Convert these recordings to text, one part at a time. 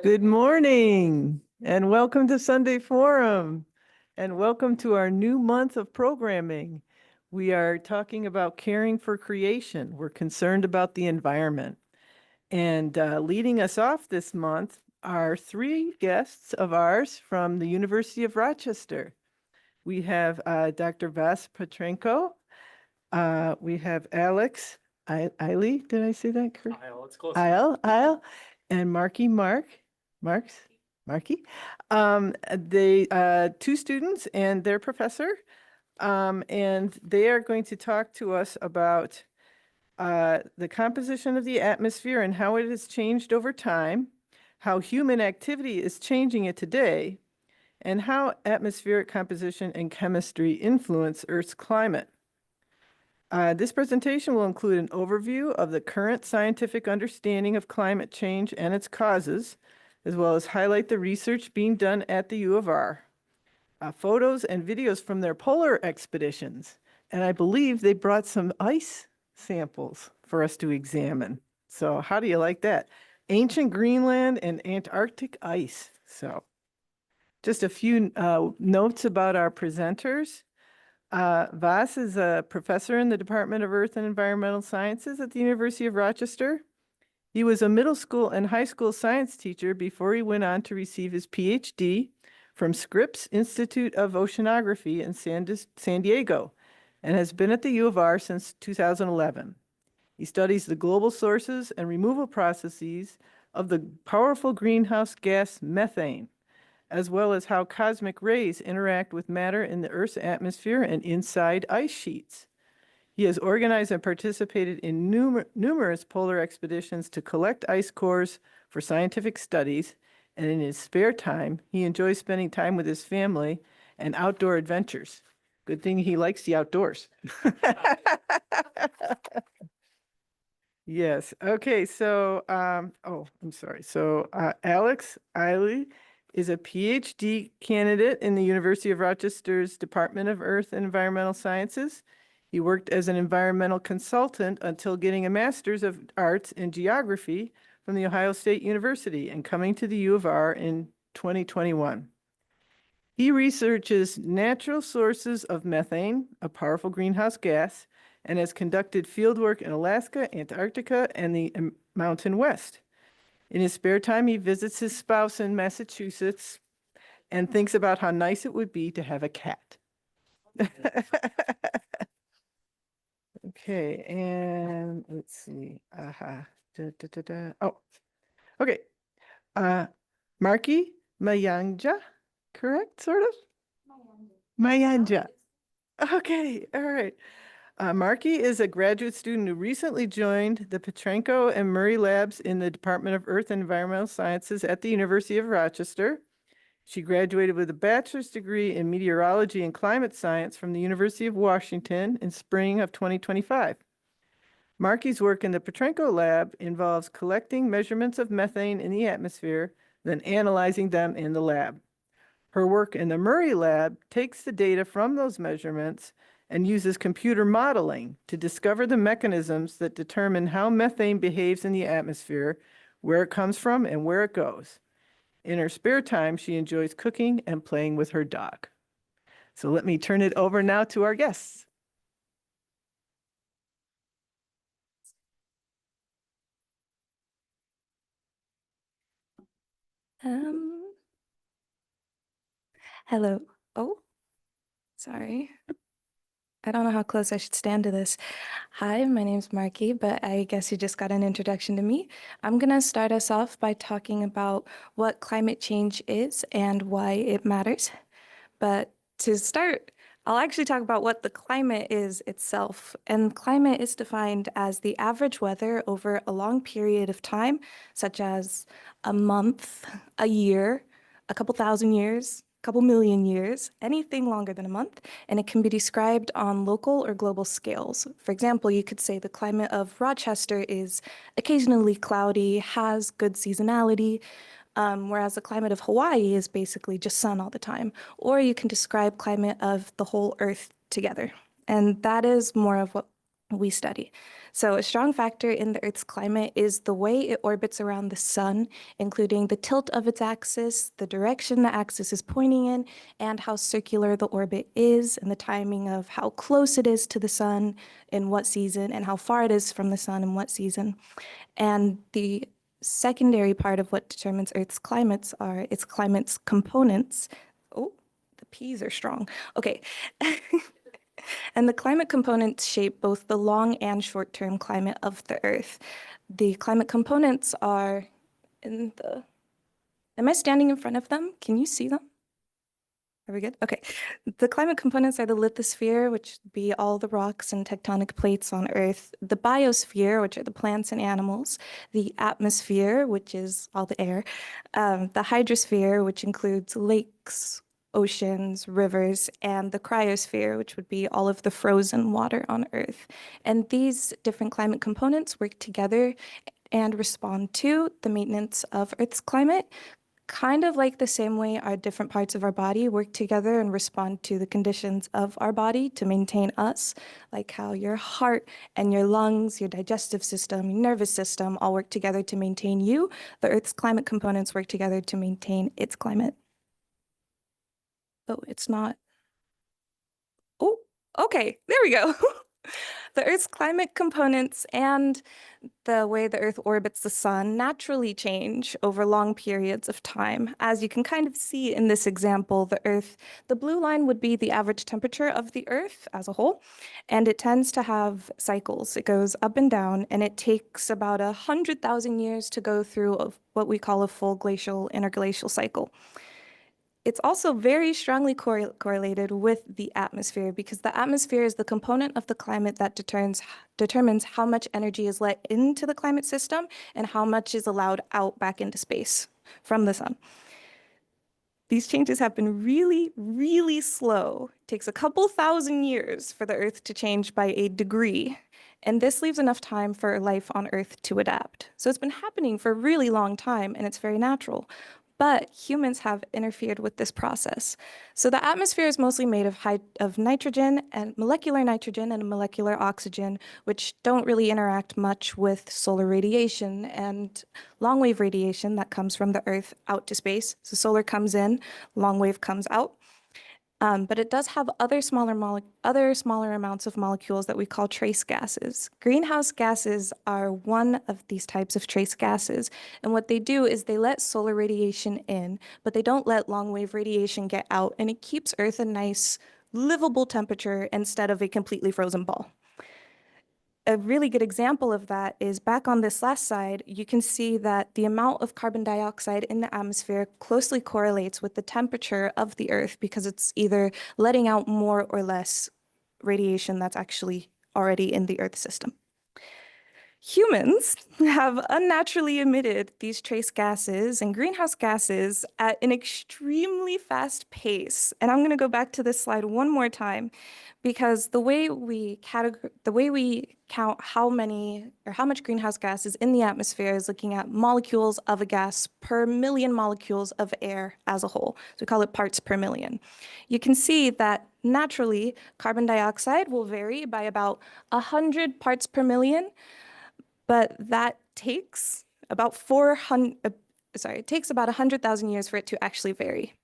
Good morning and welcome to Sunday Forum and welcome to our new month of programming. We are talking about caring for creation. We're concerned about the environment. And leading us off this month are three guests of ours from the University of Rochester. We have Dr. Vas Petrenko. We have Alex Eiley. Did I say that correct? Isle, it's close. Isle, and Marky. They two students and their professor, and they are going to talk to us about the composition of the atmosphere and how it has changed over time, how human activity is changing it today, and how atmospheric composition and chemistry influence Earth's climate. This presentation will include an overview of the current scientific understanding of climate change and its causes, as well as highlight the research being done at the U of R. Photos and videos from their polar expeditions, and I believe they brought some ice samples for us to examine. So how do you like that? Ancient Greenland and Antarctic ice. So just a few notes about our presenters. Vas is a professor in the Department of Earth and Environmental Sciences at the University of Rochester. He was a middle school and high school science teacher before he went on to receive his PhD from Scripps Institute of Oceanography in San Diego, and has been at the U of R since 2011. He studies the global sources and removal processes of the powerful greenhouse gas methane, as well as how cosmic rays interact with matter in the Earth's atmosphere and inside ice sheets. He has organized and participated in numerous polar expeditions to collect ice cores for scientific studies, and in his spare time, he enjoys spending time with his family and outdoor adventures. Good thing he likes the outdoors. Yes. Okay. So, I'm sorry. So, Alex Eiley is a PhD candidate in the University of Rochester's Department of Earth and Environmental Sciences. He worked as an environmental consultant until getting a Master's of Arts in Geography from the Ohio State University and coming to the U of R in 2021. He researches natural sources of methane, a powerful greenhouse gas, and has conducted fieldwork in Alaska, Antarctica, and the Mountain West. In his spare time, he visits his spouse in Massachusetts and thinks about how nice it would be to have a cat. Okay, and let's see. Oh, okay. Marky Mayanja, correct, sort of? Mayanja. Okay, all right. Marky is a graduate student who recently joined the Petrenko and Murray Labs in the Department of Earth and Environmental Sciences at the University of Rochester. She graduated with a bachelor's degree in meteorology and climate science from the University of Washington in spring of 2025. Marky's work in the Petrenko lab involves collecting measurements of methane in the atmosphere, then analyzing them in the lab. Her work in the Murray lab takes the data from those measurements and uses computer modeling to discover the mechanisms that determine how methane behaves in the atmosphere, where it comes from, and where it goes. In her spare time, she enjoys cooking and playing with her dog. So let me turn it over now to our guests. Hello. Oh, sorry. I don't know how close I should stand to this. Hi, my name's Marky, but I guess you just got an introduction to me. I'm going to start us off by talking about what climate change is and why it matters. But to start, I'll actually talk about what the climate is itself. And climate is defined as the average weather over a long period of time, such as a month, a year, a couple thousand years, couple million years, anything longer than a month, and it can be described on local or global scales. For example, you could say the climate of Rochester is occasionally cloudy, has good seasonality, whereas the climate of Hawaii is basically just sun all the time. Or you can describe climate of the whole Earth together. And that is more of what we study. So a strong factor in the Earth's climate is the way it orbits around the sun, including the tilt of its axis, the direction the axis is pointing in, and how circular the orbit is, and the timing of how close it is to the sun in what season, and how far it is from the sun in what season. And the secondary part of what determines Earth's climates are its climate's components. Oh, the P's are strong. Okay. And the climate components shape both the long and short-term climate of the Earth. The climate components are in the... Am I standing in front of them? Can you see them? Are we good? Okay. The climate components are the lithosphere, which would be all the rocks and tectonic plates on Earth, the biosphere, which are the plants and animals, the atmosphere, which is all the air, the hydrosphere, which includes lakes, oceans, rivers, and the cryosphere, which would be all of the frozen water on Earth. And these different climate components work together and respond to the maintenance of Earth's climate, kind of like the same way our different parts of our body work together and respond to the conditions of our body to maintain us, like how your heart and your lungs, your digestive system, your nervous system all work together to maintain you. The Earth's climate components work together to maintain its climate. Oh, it's not. Oh, okay, there we go. The Earth's climate components and the way the Earth orbits the sun naturally change over long periods of time. As you can kind of see in this example, the blue line would be the average temperature of the Earth as a whole, and it tends to have cycles. It goes up and down, and it takes about 100,000 years to go through what we call a full glacial interglacial cycle. It's also very strongly correlated with the atmosphere, because the atmosphere is the component of the climate that determines how much energy is let into the climate system and how much is allowed out back into space from the sun. These changes have been really, really slow. It takes a couple thousand years for the Earth to change by a degree, and this leaves enough time for life on Earth to adapt. So it's been happening for a really long time, and it's very natural. But humans have interfered with this process. So the atmosphere is mostly made of nitrogen and molecular oxygen, which don't really interact much with solar radiation and long-wave radiation that comes from the Earth out to space. So solar comes in, long-wave comes out. But it does have other smaller amounts of molecules that we call trace gases. Greenhouse gases are one of these types of trace gases. And what they do is they let solar radiation in, but they don't let long-wave radiation get out. And it keeps Earth a nice, livable temperature instead of a completely frozen ball. A really good example of that is back on this last slide, you can see that the amount of carbon dioxide in the atmosphere closely correlates with the temperature of the Earth, because it's either letting out more or less radiation that's actually already in the Earth system. Humans have unnaturally emitted these trace gases and greenhouse gases at an extremely fast pace. And I'm going to go back to this slide one more time, because the way we count how much greenhouse gas is in the atmosphere is looking at molecules of a gas per million molecules of air as a whole. So we call it parts per million. You can see that naturally carbon dioxide will vary by about 100 parts per million, but that takes about 100,000 years for it to actually vary.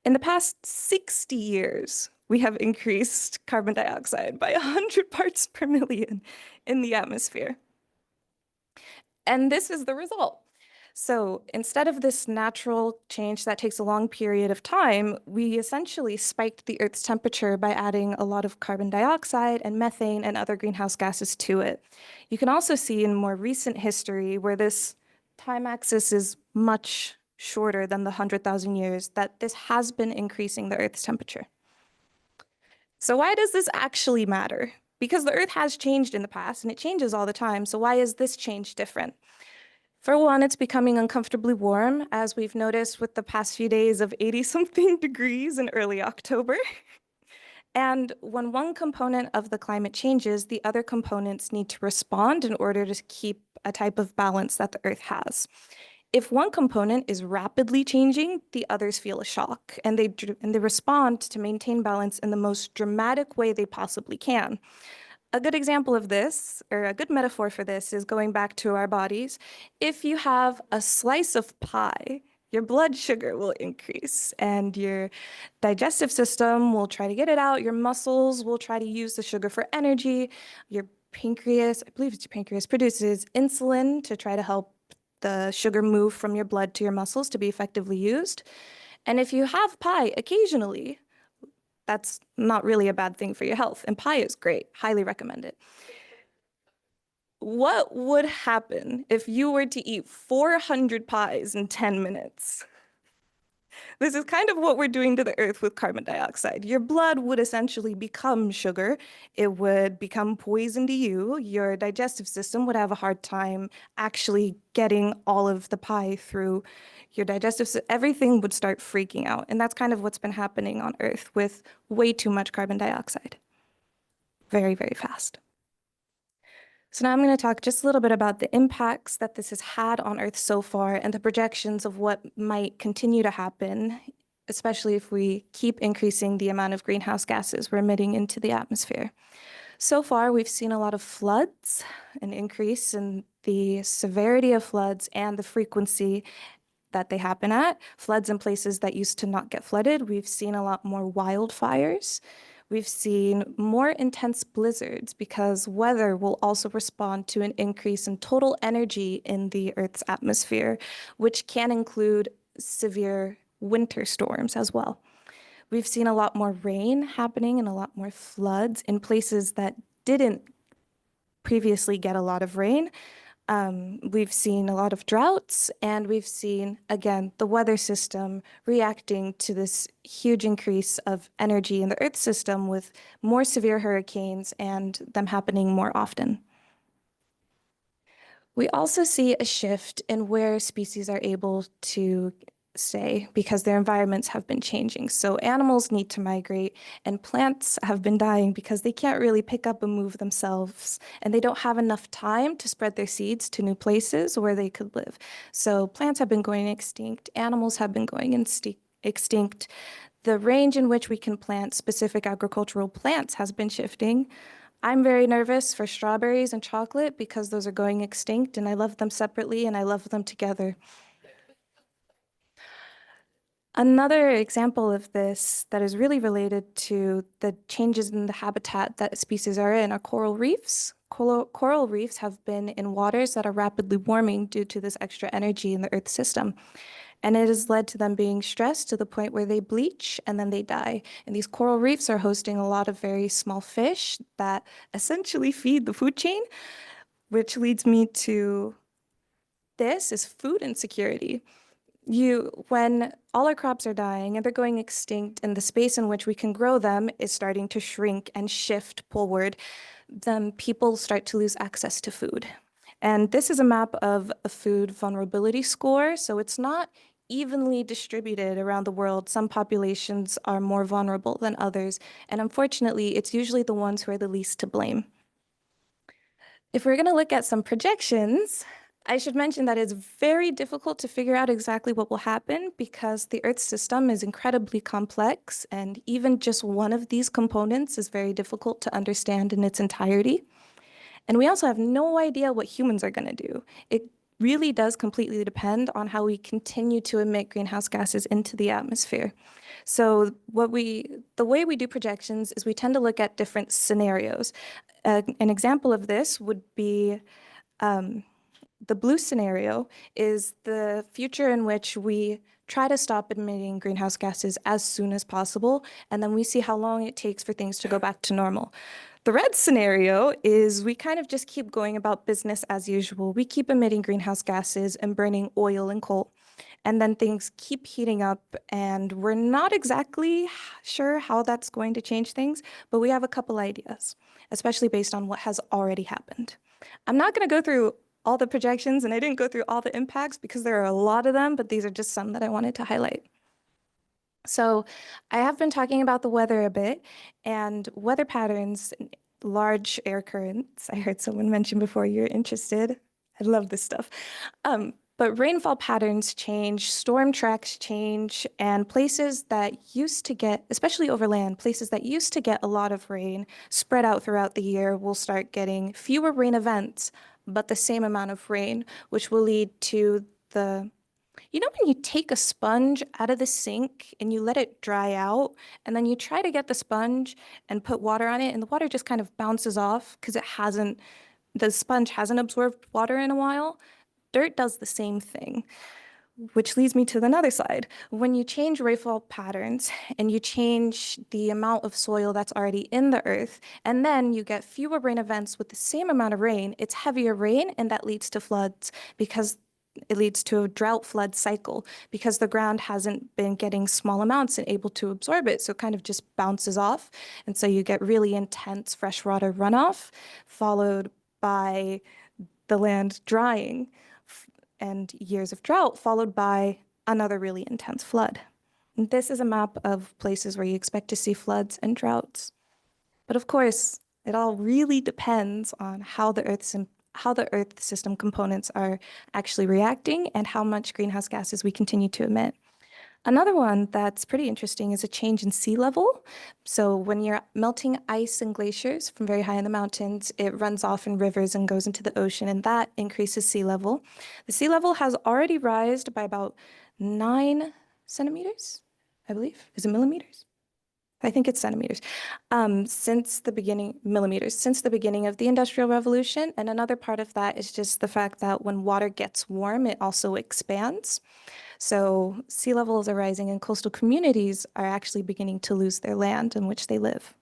In the past 60 years, we have increased carbon dioxide by 100 parts per million in the atmosphere. And this is the result. So instead of this natural change that takes a long period of time, we essentially spiked the Earth's temperature by adding a lot of carbon dioxide and methane and other greenhouse gases to it. You can also see in more recent history, where this time axis is much shorter than the 100,000 years, that this has been increasing the Earth's temperature. So why does this actually matter? Because the Earth has changed in the past, and it changes all the time. So why is this change different? For one, it's becoming uncomfortably warm, as we've noticed with the past few days of 80-something degrees in early October. And when one component of the climate changes, the other components need to respond in order to keep a type of balance that the Earth has. If one component is rapidly changing, the others feel a shock, and they respond to maintain balance in the most dramatic way they possibly can. a good example of this, or a good metaphor for this, is going back to our bodies. If you have a slice of pie, your blood sugar will increase and your digestive system will try to get it out. Your muscles will try to use the sugar for energy. Your pancreas, I believe it's your pancreas, produces insulin to try to help the sugar move from your blood to your muscles to be effectively used. And if you have pie occasionally, that's not really a bad thing for your health. And pie is great. Highly recommend it. What would happen if you were to eat 400 pies in 10 minutes? This is kind of what we're doing to the earth with carbon dioxide. Your blood would essentially become sugar. It would become poison to you. Your digestive system would have a hard time actually getting all of the pie through your digestive system. Everything would start freaking out. And that's kind of what's been happening on Earth with way too much carbon dioxide. Very, very fast. So now I'm going to talk just a little bit about the impacts that this has had on Earth so far and the projections of what might continue to happen, especially if we keep increasing the amount of greenhouse gases we're emitting into the atmosphere. So far, we've seen a lot of floods, an increase in the severity of floods and the frequency that they happen at. Floods in places that used to not get flooded. We've seen a lot more wildfires. We've seen more intense blizzards because weather will also respond to an increase in total energy in the Earth's atmosphere, which can include severe winter storms as well. We've seen a lot more rain happening and a lot more floods in places that didn't previously get a lot of rain. We've seen a lot of droughts, and we've seen, again, the weather system reacting to this huge increase of energy in the Earth system with more severe hurricanes and them happening more often. We also see a shift in where species are able to stay because their environments have been changing. So animals need to migrate, and plants have been dying because they can't really pick up and move themselves, and they don't have enough time to spread their seeds to new places where they could live. So plants have been going extinct, animals have been going extinct. The range in which we can plant specific agricultural plants has been shifting. I'm very nervous for strawberries and chocolate because those are going extinct, and I love them separately and I love them together. Another example of this that is really related to the changes in the habitat that species are in are coral reefs. Coral reefs have been in waters that are rapidly warming due to this extra energy in the Earth system. And it has led to them being stressed to the point where they bleach and then they die. And these coral reefs are hosting a lot of very small fish that essentially feed the food chain, which leads me to this is food insecurity. When all our crops are dying and they're going extinct and the space in which we can grow them is starting to shrink and shift poleward, then people start to lose access to food. And this is a map of a food vulnerability score. So it's not evenly distributed around the world. Some populations are more vulnerable than others. And unfortunately, it's usually the ones who are the least to blame. If we're going to look at some projections, I should mention that it's very difficult to figure out exactly what will happen because the Earth system is incredibly complex, and even just one of these components is very difficult to understand in its entirety. And we also have no idea what humans are going to do. It really does completely depend on how we continue to emit greenhouse gases into the atmosphere. So the way we do projections is we tend to look at different scenarios. An example of this would be the blue scenario is the future in which we try to stop emitting greenhouse gases as soon as possible, and then we see how long it takes for things to go back to normal. The red scenario is we kind of just keep going about business as usual. We keep emitting greenhouse gases and burning oil and coal, and then things keep heating up, and we're not exactly sure how that's going to change things, but we have a couple ideas, especially based on what has already happened. I'm not going to go through all the projections, and I didn't go through all the impacts because there are a lot of them, but these are just some that I wanted to highlight. So I have been talking about the weather a bit, and weather patterns, large air currents. I heard someone mention before you're interested. I love this stuff. But rainfall patterns change, storm tracks change, and places that used to get, especially over land, places that used to get a lot of rain spread out throughout the year will start getting fewer rain events, but the same amount of rain, which will lead to the, you know, when you take a sponge out of the sink and you let it dry out, and then you try to get the sponge and put water on it, and the water just kind of bounces off because the sponge hasn't absorbed water in a while. Dirt does the same thing, which leads me to another side. When you change rainfall patterns and you change the amount of soil that's already in the earth, and then you get fewer rain events with the same amount of rain, it's heavier rain, and that leads to floods because it leads to a drought flood cycle because the ground hasn't been getting small amounts and able to absorb it. So it kind of just bounces off. And so you get really intense freshwater runoff, followed by the land drying and years of drought, followed by another really intense flood. This is a map of places where you expect to see floods and droughts. But of course, it all really depends on how the Earth system components are actually reacting and how much greenhouse gases we continue to emit. Another one that's pretty interesting is a change in sea level. So when you're melting ice and glaciers from very high in the mountains, it runs off in rivers and goes into the ocean, and that increases sea level. The sea level has already risen by about 9 centimeters, I believe. Is it millimeters? I think it's centimeters, millimeters, since the beginning of the Industrial Revolution. And another part of that is just the fact that when water gets warm, it also expands. So sea levels are rising and coastal communities are actually beginning to lose their land in which they live.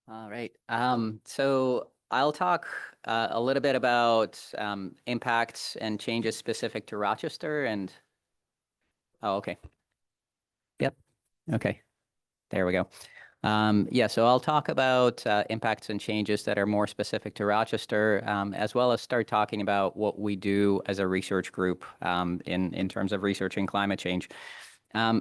All right. So I'll talk a little bit about impacts and changes specific to Rochester and, oh, okay. Yep. Okay. There we go. Yeah, so I'll talk about impacts and changes that are more specific to Rochester, as well as start talking about what we do as a research group in terms of researching climate change.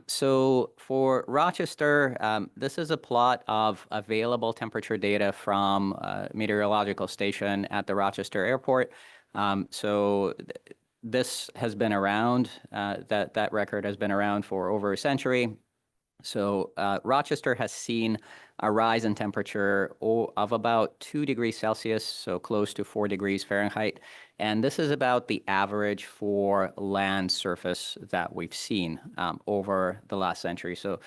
So for Rochester, this is a plot of available temperature data from a meteorological station at the Rochester Airport. This has been around, that record has been around for over a century. So Rochester has seen a rise in temperature of about 2 degrees Celsius, so close to 4 degrees Fahrenheit. And this is about the average for land surface that we've seen over the last century. So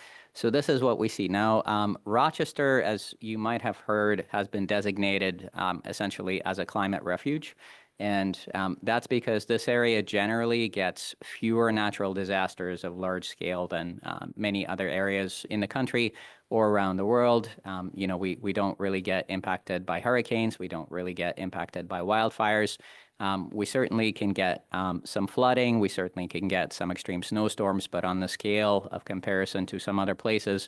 this is what we see. Now, Rochester, as you might have heard, has been designated essentially as a climate refuge. And that's because this area generally gets fewer natural disasters of large scale than many other areas in the country or around the world. You know, we don't really get impacted by hurricanes. We don't really get impacted by wildfires. We certainly can get some flooding. We certainly can get some extreme snowstorms, but on the scale of comparison to some other places,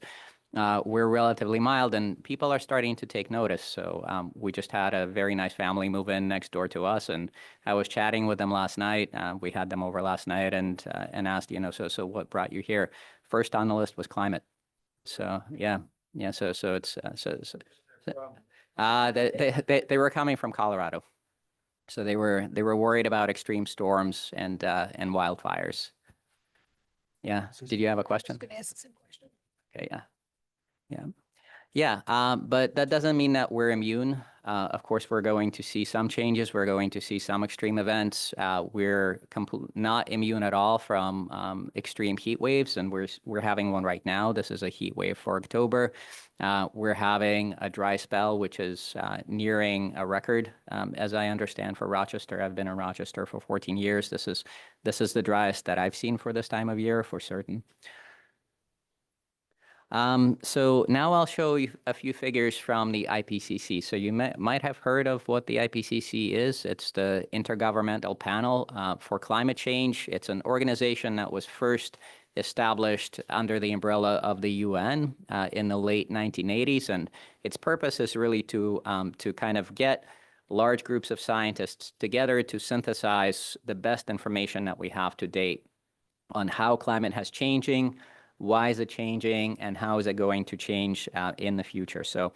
we're relatively mild, and people are starting to take notice. So we just had a very nice family move in next door to us, and I was chatting with them last night. We had them over last night and asked, you know, so what brought you here? First on the list was climate. So yeah. So it's they were coming from Colorado, so they were worried about extreme storms and wildfires. Yeah. Did you have a question? I was going to ask the same question. Okay. Yeah. But that doesn't mean that we're immune. Of course, we're going to see some changes. We're going to see some extreme events. We're not immune at all from extreme heat waves, and we're having one right now. This is a heat wave for October. We're having a dry spell, which is nearing a record, as I understand, for Rochester. I've been in Rochester for 14 years. This is the driest that I've seen for this time of year, for certain. So now I'll show you a few figures from the IPCC. So you might have heard of what the IPCC is. It's the Intergovernmental Panel for Climate Change. It's an organization that was first established under the umbrella of the UN in the late 1980s. And its purpose is really to kind of get large groups of scientists together to synthesize the best information that we have to date on how climate has changing, why is it changing, and how is it going to change in the future. So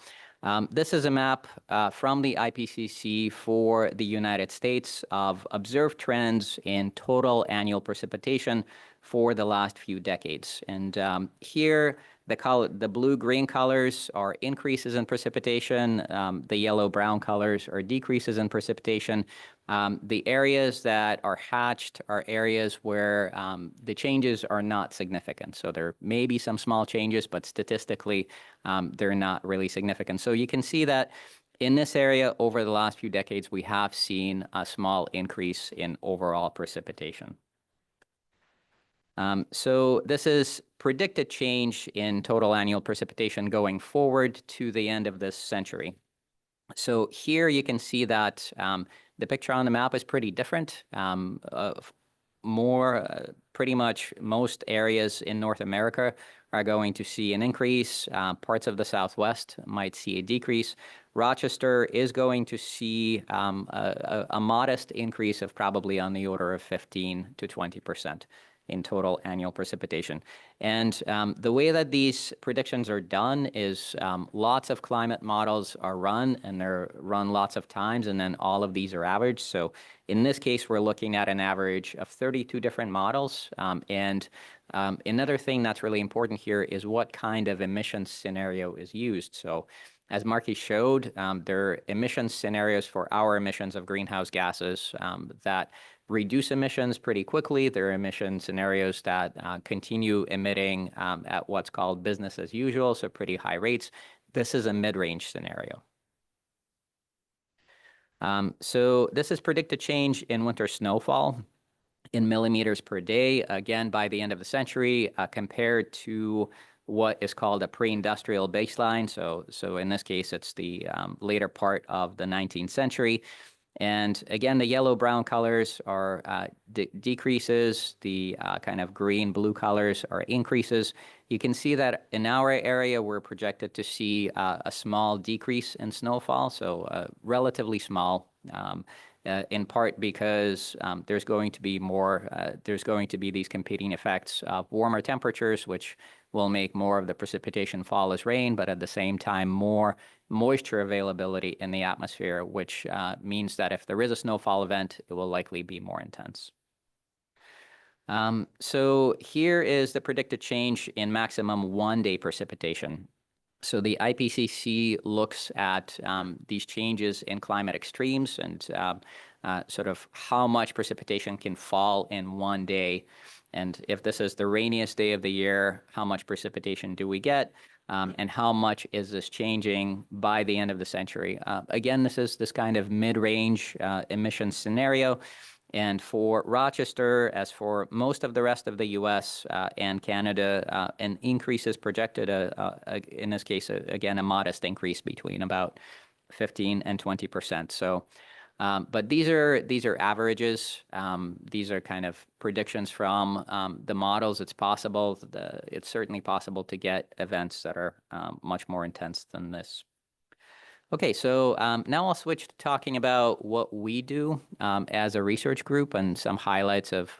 This is a map from the IPCC for the United States of observed trends in total annual precipitation for the last few decades. And here, the blue-green colors are increases in precipitation. The yellow-brown colors are decreases in precipitation. The areas that are hatched are areas where the changes are not significant. So there may be some small changes, but statistically, they're not really significant. So you can see that in this area, over the last few decades, we have seen a small increase in overall precipitation. So this is predicted change in total annual precipitation going forward to the end of this century. So here you can see that the picture on the map is pretty different. Pretty much most areas in North America are going to see an increase. Parts of the Southwest might see a decrease. Rochester is going to see a modest increase of probably on the order of 15 to 20% in total annual precipitation. And the way that these predictions are done is lots of climate models are run, and they're run lots of times, and then all of these are averaged. So in this case, we're looking at an average of 32 different models. Another thing that's really important here is what kind of emissions scenario is used. So as Marky showed, there are emissions scenarios for our emissions of greenhouse gases that reduce emissions pretty quickly. There are emission scenarios that continue emitting at what's called business as usual, so pretty high rates. This is a mid-range scenario. So this is predicted change in winter snowfall in millimeters per day, again, by the end of the century, compared to what is called a pre-industrial baseline. So in this case, it's the later part of the 19th century. And again, the yellow-brown colors are decreases. The kind of green-blue colors are increases. You can see that in our area, we're projected to see a small decrease in snowfall, so relatively small, in part because there's going to be these competing effects of warmer temperatures, which will make more of the precipitation fall as rain, but at the same time, more moisture availability in the atmosphere, which means that if there is a snowfall event, it will likely be more intense. So here is the predicted change in maximum one-day precipitation. So the IPCC looks at these changes in climate extremes and sort of how much precipitation can fall in one day. And if this is the rainiest day of the year, how much precipitation do we get? And how much is this changing by the end of the century? Again, this is this kind of mid-range emission scenario. And for Rochester, as for most of the rest of the U.S. And Canada, an increase is projected, in this case, again, a modest increase between about 15 and 20%. So, but these are averages. These are kind of predictions from the models. It's possible, it's certainly possible to get events that are much more intense than this. Okay, so now I'll switch to talking about what we do as a research group and some highlights of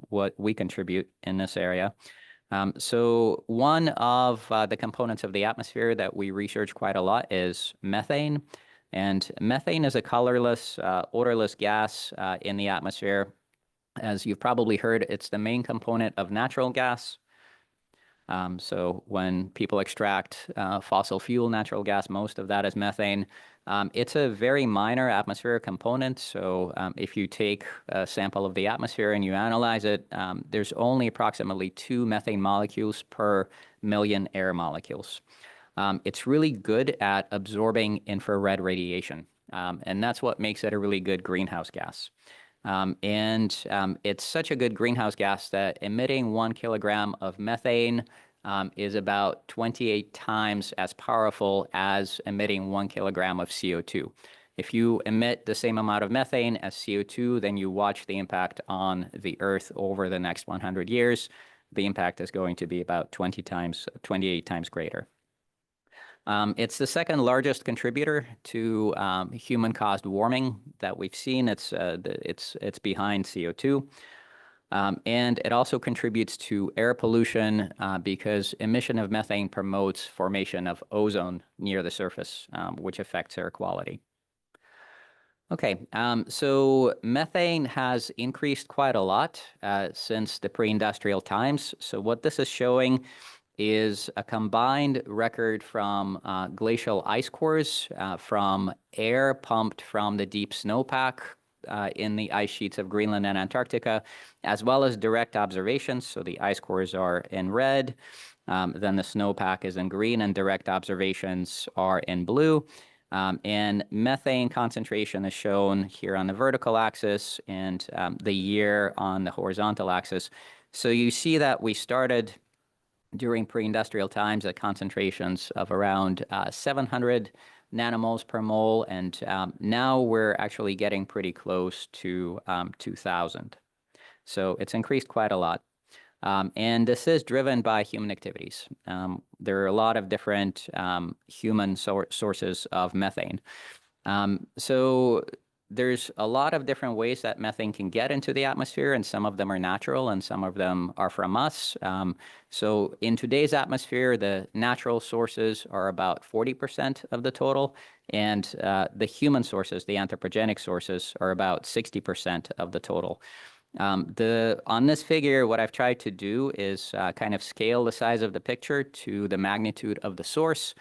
what we contribute in this area. So one of the components of the atmosphere that we research quite a lot is methane. And methane is a colorless, odorless gas in the atmosphere. As you've probably heard, it's the main component of natural gas. So when people extract fossil fuel natural gas, most of that is methane. It's a very minor atmospheric component. So if you take a sample of the atmosphere and you analyze it, there's only approximately 2 methane molecules per million air molecules. It's really good at absorbing infrared radiation, and that's what makes it a really good greenhouse gas. It's such a good greenhouse gas that emitting 1 kilogram of methane is about 28 times as powerful as emitting 1 kilogram of CO2. If you emit the same amount of methane as CO2, then you watch the impact on the Earth over the next 100 years. The impact is going to be about 28 times greater. It's the second largest contributor to human-caused warming that we've seen. It's behind CO2. And it also contributes to air pollution because emission of methane promotes formation of ozone near the surface, which affects air quality. Okay, so methane has increased quite a lot since the pre-industrial times. So what this is showing is a combined record from glacial ice cores, from air pumped from the deep snowpack in the ice sheets of Greenland and Antarctica, as well as direct observations. So the ice cores are in red, then the snowpack is in green, and direct observations are in blue. And methane concentration is shown here on the vertical axis and the year on the horizontal axis. So you see that we started during pre-industrial times at concentrations of around 700 nanomoles per mole, and now we're actually getting pretty close to 2,000. So it's increased quite a lot. And this is driven by human activities. There are a lot of different human sources of methane. So there's a lot of different ways that methane can get into the atmosphere, and some of them are natural and some of them are from us. So in today's atmosphere, the natural sources are about 40% of the total, and the human sources, the anthropogenic sources, are about 60% of the total. On this figure, what I've tried to do is kind of scale the size of the picture to the magnitude of the source.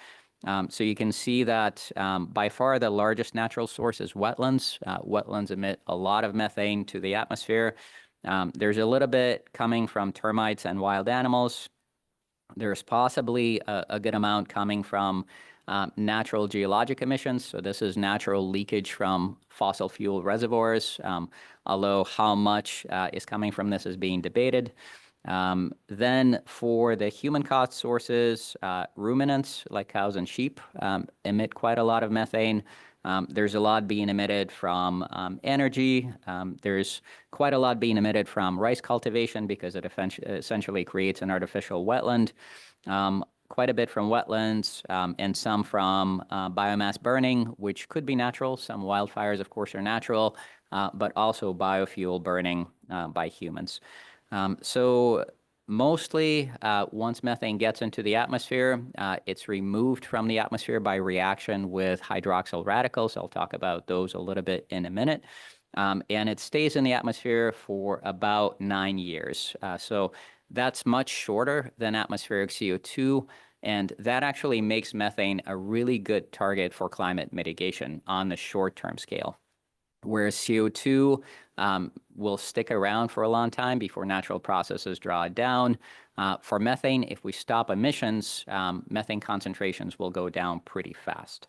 So you can see that by far the largest natural source is wetlands. Wetlands emit a lot of methane to the atmosphere. There's a little bit coming from termites and wild animals. There's possibly a good amount coming from natural geologic emissions. So this is natural leakage from fossil fuel reservoirs, although how much is coming from this is being debated. Then for the human-caused sources, ruminants like cows and sheep emit quite a lot of methane. There's a lot being emitted from energy. There's quite a lot being emitted from rice cultivation because it essentially creates an artificial wetland. Quite a bit from wetlands and some from biomass burning, which could be natural. Some wildfires, of course, are natural, but also biofuel burning by humans. So mostly, once methane gets into the atmosphere, it's removed from the atmosphere by reaction with hydroxyl radicals. I'll talk about those a little bit in a minute. And it stays in the atmosphere for about 9 years. So that's much shorter than atmospheric CO2. And that actually makes methane a really good target for climate mitigation on the short-term scale. Whereas CO2 will stick around for a long time before natural processes draw it down. For methane, if we stop emissions, methane concentrations will go down pretty fast.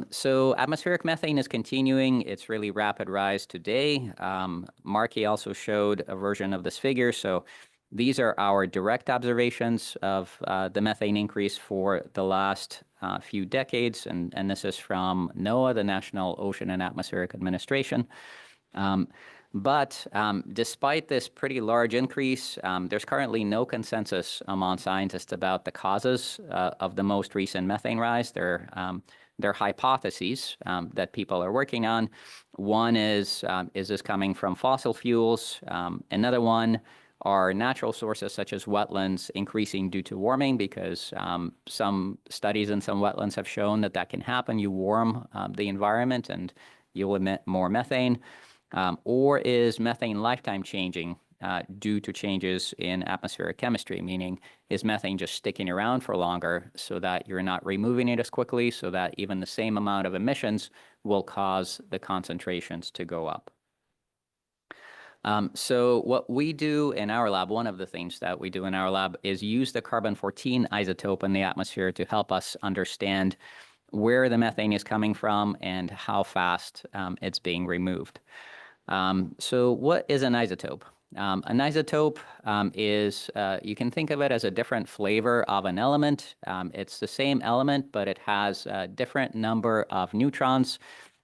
So atmospheric methane is continuing its really rapid rise today. Marky also showed a version of this figure. So these are our direct observations of the methane increase for the last few decades, and this is from NOAA, the National Ocean and Atmospheric Administration. But despite this pretty large increase, there's currently no consensus among scientists about the causes of the most recent methane rise. There are hypotheses that people are working on. One is this coming from fossil fuels? Another one are natural sources such as wetlands increasing due to warming, because some studies in some wetlands have shown that that can happen. You warm the environment and you'll emit more methane. Or is methane lifetime changing due to changes in atmospheric chemistry, meaning is methane just sticking around for longer so that you're not removing it as quickly, so that even the same amount of emissions will cause the concentrations to go up? So what we do in our lab, one of the things that we do in our lab is use the carbon-14 isotope in the atmosphere to help us understand where the methane is coming from and how fast it's being removed. So what is an isotope? An isotope is, you can think of it as a different flavor of an element. It's the same element, but it has a different number of neutrons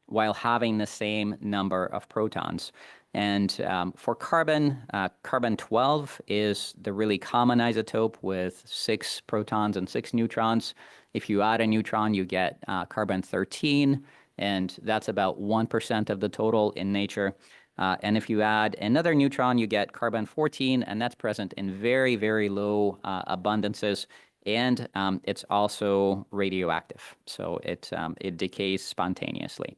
while having the same number of protons. And for carbon, carbon-12 is the really common isotope with 6 protons and 6 neutrons. If you add a neutron, you get carbon-13, and that's about 1% of the total in nature. And if you add another neutron, you get carbon-14, and that's present in very, very low abundances. And it's also radioactive, so it decays spontaneously.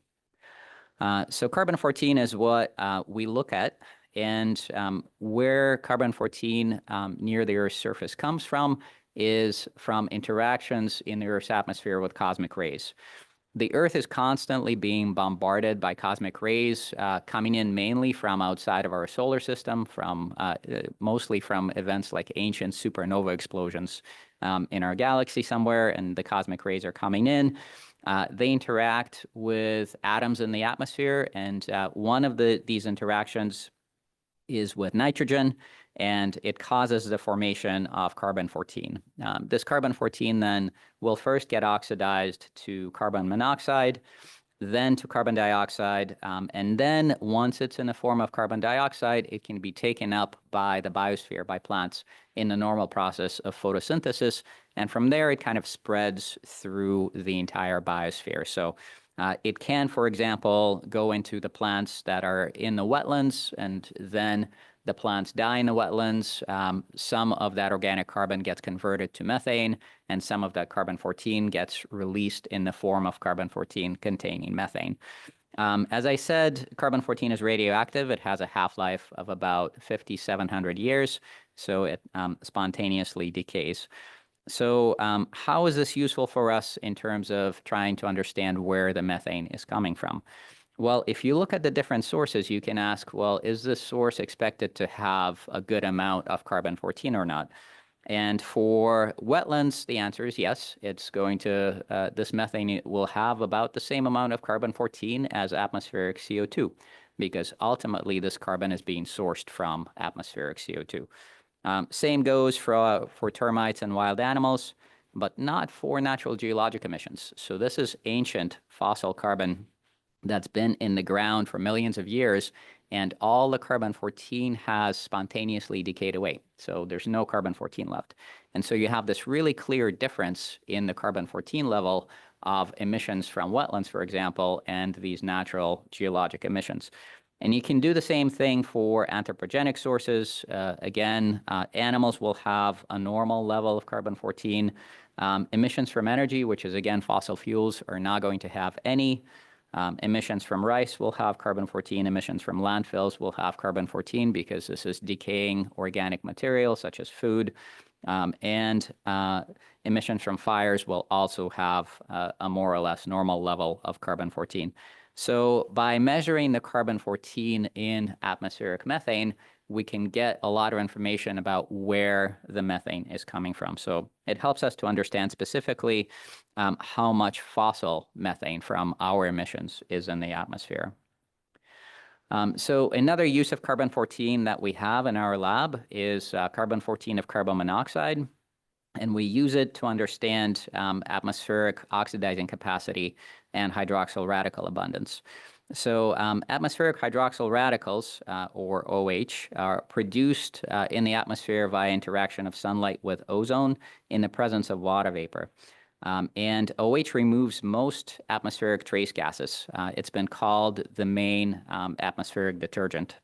So carbon-14 is what we look at, and where carbon-14 near the Earth's surface comes from is from interactions in the Earth's atmosphere with cosmic rays. The Earth is constantly being bombarded by cosmic rays coming in mainly from outside of our solar system, mostly from events like ancient supernova explosions in our galaxy somewhere, and the cosmic rays are coming in. They interact with atoms in the atmosphere, and one of these interactions is with nitrogen, and it causes the formation of carbon-14. This carbon-14 then will first get oxidized to carbon monoxide, then to carbon dioxide, and then once it's in the form of carbon dioxide, it can be taken up by the biosphere, by plants, in the normal process of photosynthesis, and from there it kind of spreads through the entire biosphere. So it can, for example, go into the plants that are in the wetlands, and then the plants die in the wetlands. Some of that organic carbon gets converted to methane, and some of that carbon-14 gets released in the form of carbon-14 containing methane. As I said, carbon-14 is radioactive. It has a half-life of about 5,700 years, so it spontaneously decays. So how is this useful for us in terms of trying to understand where the methane is coming from? Well, if you look at the different sources, you can ask, well, is this source expected to have a good amount of carbon-14 or not? And for wetlands, the answer is yes. It's going to, this methane will have about the same amount of carbon-14 as atmospheric CO2, because ultimately this carbon is being sourced from atmospheric CO2. Same goes for termites and wild animals, but not for natural geologic emissions. So this is ancient fossil carbon that's been in the ground for millions of years, and all the carbon-14 has spontaneously decayed away. So there's no carbon-14 left. And so you have this really clear difference in the carbon-14 level of emissions from wetlands, for example, and these natural geologic emissions. And you can do the same thing for anthropogenic sources. Again, animals will have a normal level of carbon-14. Emissions from energy, which is again fossil fuels, are not going to have any. Emissions from rice will have carbon-14. Emissions from landfills will have carbon-14 because this is decaying organic material such as food. And emissions from fires will also have a more or less normal level of carbon-14. So by measuring the carbon-14 in atmospheric methane, we can get a lot of information about where the methane is coming from. So it helps us to understand specifically how much fossil methane from our emissions is in the atmosphere. So another use of carbon-14 that we have in our lab is carbon-14 of carbon monoxide. And we use it to understand atmospheric oxidizing capacity and hydroxyl radical abundance. So atmospheric hydroxyl radicals, or OH, are produced in the atmosphere via interaction of sunlight with ozone in the presence of water vapor. And OH removes most atmospheric trace gases. It's been called the main atmospheric detergent.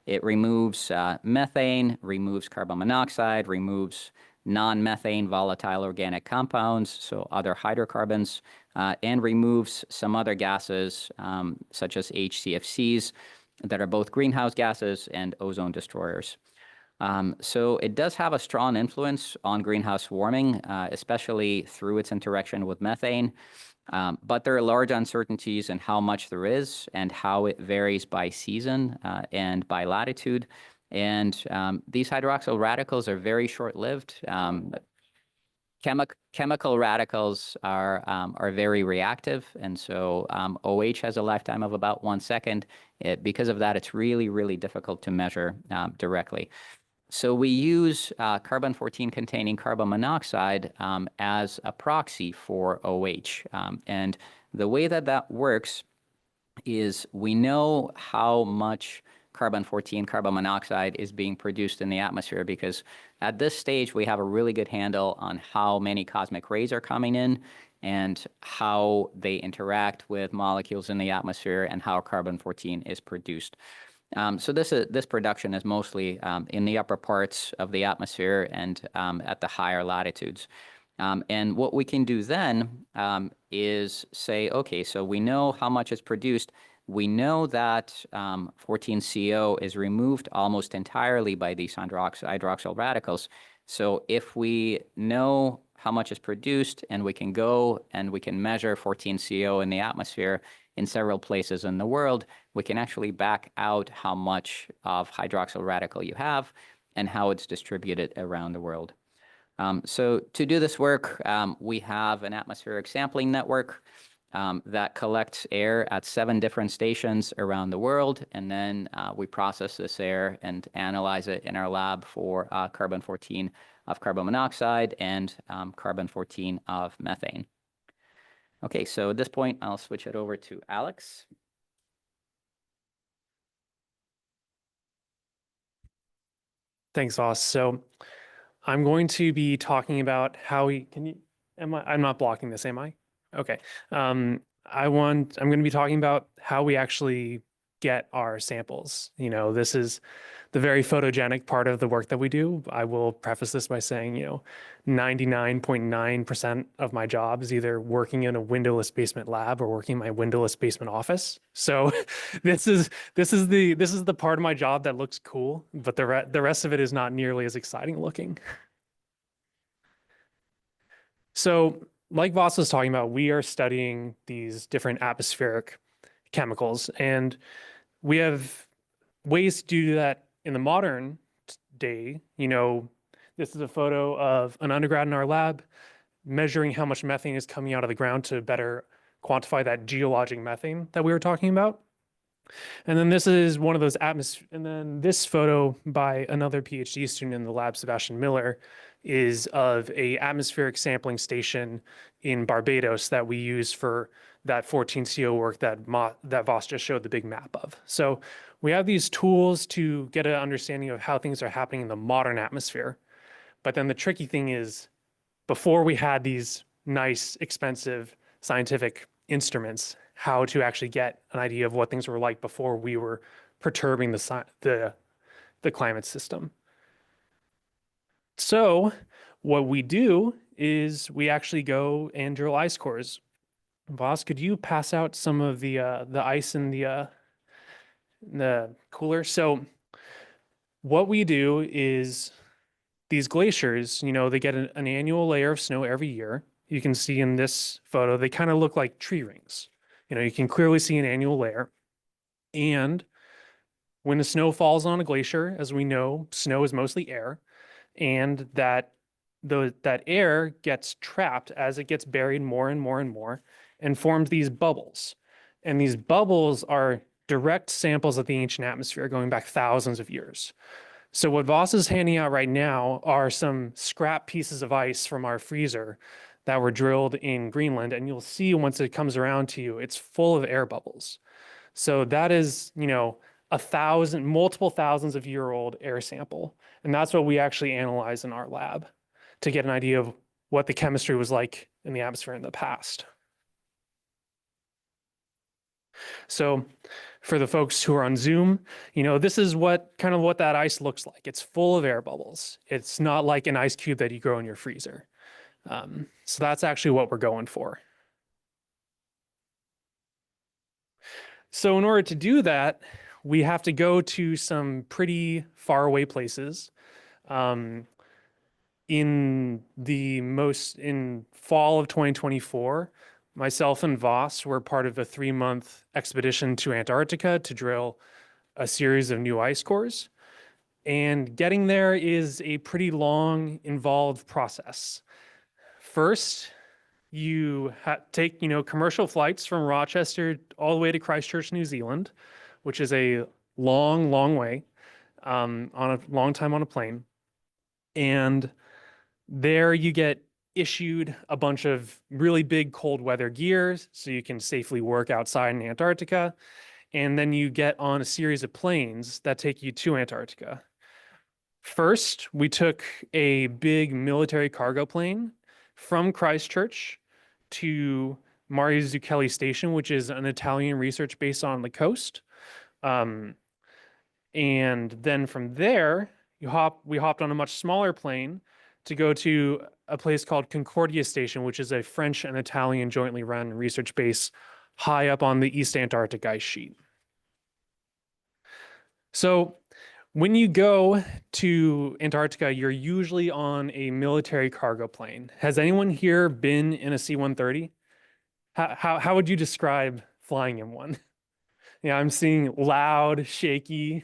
It removes methane, removes carbon monoxide, removes non-methane volatile organic compounds, so other hydrocarbons, and removes some other gases such as HCFCs that are both greenhouse gases and ozone destroyers. So it does have a strong influence on greenhouse warming, especially through its interaction with methane. But there are large uncertainties in how much there is and how it varies by season and by latitude. And these hydroxyl radicals are very short-lived. Chemical radicals are very reactive, and so OH has a lifetime of about 1 second. Because of that, it's really, really difficult to measure directly. So we use carbon-14 containing carbon monoxide as a proxy for OH. And the way that that works is we know how much carbon-14, carbon monoxide is being produced in the atmosphere, because at this stage, we have a really good handle on how many cosmic rays are coming in and how they interact with molecules in the atmosphere and how carbon-14 is produced. So this production is mostly in the upper parts of the atmosphere and at the higher latitudes. And what we can do then is say, okay, so we know how much is produced. We know that 14CO is removed almost entirely by these hydroxyl radicals. So if we know how much is produced, and we can go and we can measure 14CO in the atmosphere in several places in the world, we can actually back out how much of hydroxyl radical you have and how it's distributed around the world. So to do this work, we have an atmospheric sampling network that collects air at 7 different stations around the world, and then we process this air and analyze it in our lab for carbon-14 of carbon monoxide and carbon-14 of methane. Okay, so at this point, I'll switch it over to Alex. Thanks, Voss. So I'm going to be talking about how we I'm not blocking this, am I? Okay. I'm going to be talking about how we actually get our samples. You know, this is the very photogenic part of the work that we do. I will preface this by saying, 99.9% of my job is either working in a windowless basement lab or working in my windowless basement office. So this is the part of my job that looks cool, but the rest of it is not nearly as exciting looking. So like Voss was talking about, we are studying these different atmospheric chemicals, and we have ways to do that in the modern day. This is a photo of an undergrad in our lab measuring how much methane is coming out of the ground to better quantify that geologic methane that we were talking about. And then this is one of those and then this photo by another PhD student in the lab, Sebastian Miller, is of a atmospheric sampling station in Barbados that we use for that 14CO work that Voss just showed the big map of. So we have these tools to get an understanding of how things are happening in the modern atmosphere. But then the tricky thing is, before we had these nice, expensive scientific instruments, how to actually get an idea of what things were like before we were perturbing the climate system. So what we do is we actually go and drill ice cores. Voss, could you pass out some of the ice in the cooler? So what we do is these glaciers, they get an annual layer of snow every year. You can see in this photo, they kind of look like tree rings. You can clearly see an annual layer. And when the snow falls on a glacier, as we know, snow is mostly air, and that air gets trapped as it gets buried more and more and more and forms these bubbles. And these bubbles are direct samples of the ancient atmosphere going back thousands of years. So what Voss is handing out right now are some scrap pieces of ice from our freezer that were drilled in Greenland. And you'll see once it comes around to you, it's full of air bubbles. So that is, multiple thousands of year old air sample. And that's what we actually analyze in our lab to get an idea of what the chemistry was like in the atmosphere in the past. So for the folks who are on Zoom, this is what that ice looks like. It's full of air bubbles. It's not like an ice cube that you grow in your freezer. So that's actually what we're going for. So in order to do that, we have to go to some pretty far away places. In fall of 2024, myself and Voss were part of a 3-month expedition to Antarctica to drill a series of new ice cores. And getting there is a pretty long, involved process. First, you take, commercial flights from Rochester all the way to Christchurch, New Zealand, which is a long, long way, on a long time on a plane. And there you get issued a bunch of really big cold weather gear so you can safely work outside in Antarctica. and then you get on a series of planes that take you to Antarctica. First, we took a big military cargo plane from Christchurch to Mario Zucchelli Station, which is an Italian research base on the coast. And then from there, we hopped on a much smaller plane to go to a place called Concordia Station, which is a French and Italian jointly run research base high up on the East Antarctic ice sheet. So when you go to Antarctica, you're usually on a military cargo plane. Has anyone here been in a C-130? How would you describe flying in one? Yeah, I'm seeing loud, shaky.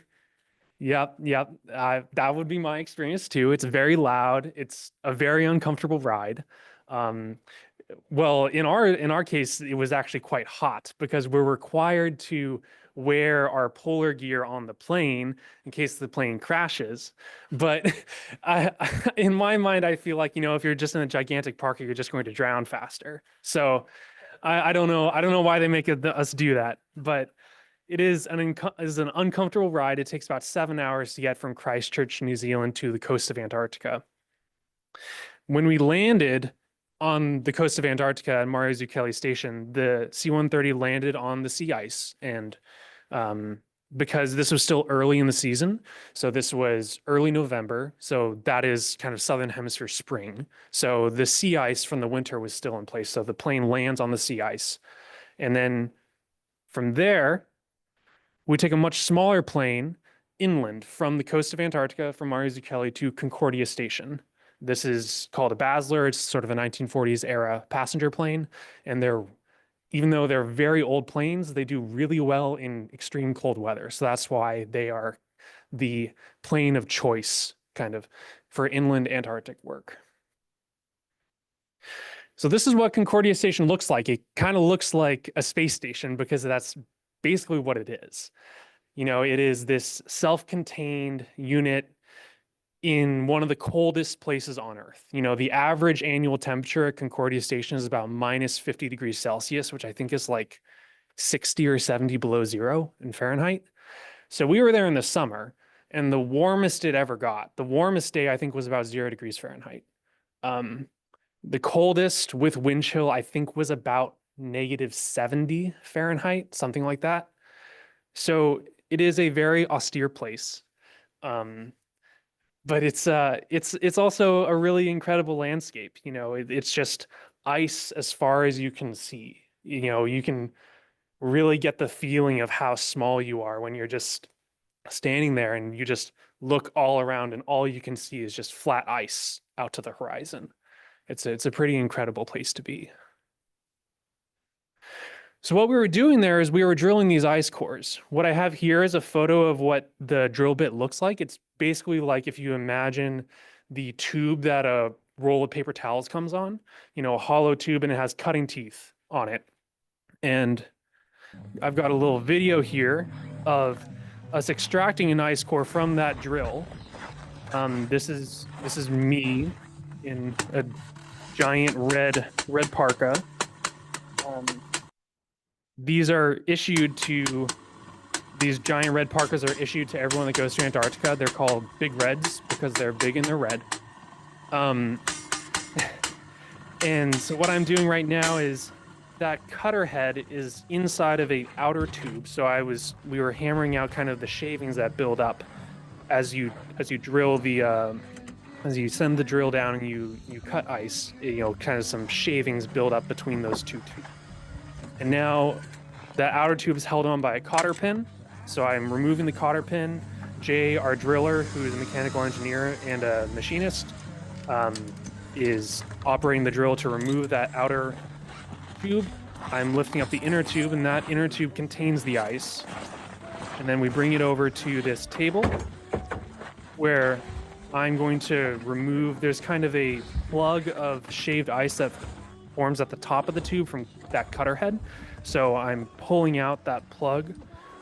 Yep. That would be my experience too. It's very loud. It's a very uncomfortable ride. Well, in our case, it was actually quite hot because we're required to wear our polar gear on the plane in case the plane crashes. But in my mind, I feel like, if you're just in a gigantic parka, you're just going to drown faster. So I don't know why they make us do that, but it is an uncomfortable ride. It takes about 7 hours to get from Christchurch, New Zealand to the coast of Antarctica. When we landed on the coast of Antarctica at Mario Zucchelli Station, the C-130 landed on the sea ice. And because this was still early in the season, so this was early November, so that is kind of Southern Hemisphere spring. So the sea ice from the winter was still in place. So the plane lands on the sea ice. And then from there, we take a much smaller plane inland from the coast of Antarctica from Mario Zucchelli to Concordia Station. This is called a Basler. It's sort of a 1940s era passenger plane. And even though they're very old planes, they do really well in extreme cold weather. So that's why they are the plane of choice kind of for inland Antarctic work. So this is what Concordia Station looks like. It kind of looks like a space station because that's basically what it is. It is this self-contained unit in one of the coldest places on Earth. The average annual temperature at Concordia Station is about minus 50 degrees Celsius, which I think is like 60 or 70 below zero in Fahrenheit. So we were there in the summer, and the warmest it ever got, the warmest day I think was about 0 degrees Fahrenheit. The coldest with wind chill I think was about negative 70 Fahrenheit, something like that. So it is a very austere place. But it's also a really incredible landscape. It's just ice as far as you can see. You can really get the feeling of how small you are when you're just standing there and you just look all around and all you can see is just flat ice out to the horizon. It's a pretty incredible place to be. So what we were doing there is we were drilling these ice cores. What I have here is a photo of what the drill bit looks like. It's basically like if you imagine the tube that a roll of paper towels comes on, a hollow tube, and it has cutting teeth on it. And I've got a little video here of us extracting an ice core from that drill. This is me in a giant red parka. These giant red parkas are issued to everyone that goes to Antarctica. They're called Big Reds because they're big and they're red. And so what I'm doing right now is that cutter head is inside of a outer tube. So we were hammering out kind of the shavings that build up as you drill as you send the drill down and you cut ice, kind of some shavings build up between those two tubes. And now that outer tube is held on by a cotter pin. So I'm removing the cotter pin. Jay, our driller, who is a mechanical engineer and a machinist, is operating the drill to remove that outer tube. I'm lifting up the inner tube, and that inner tube contains the ice. And then we bring it over to this table where I'm going to remove, there's kind of a plug of shaved ice that forms at the top of the tube from that cutter head. So I'm pulling out that plug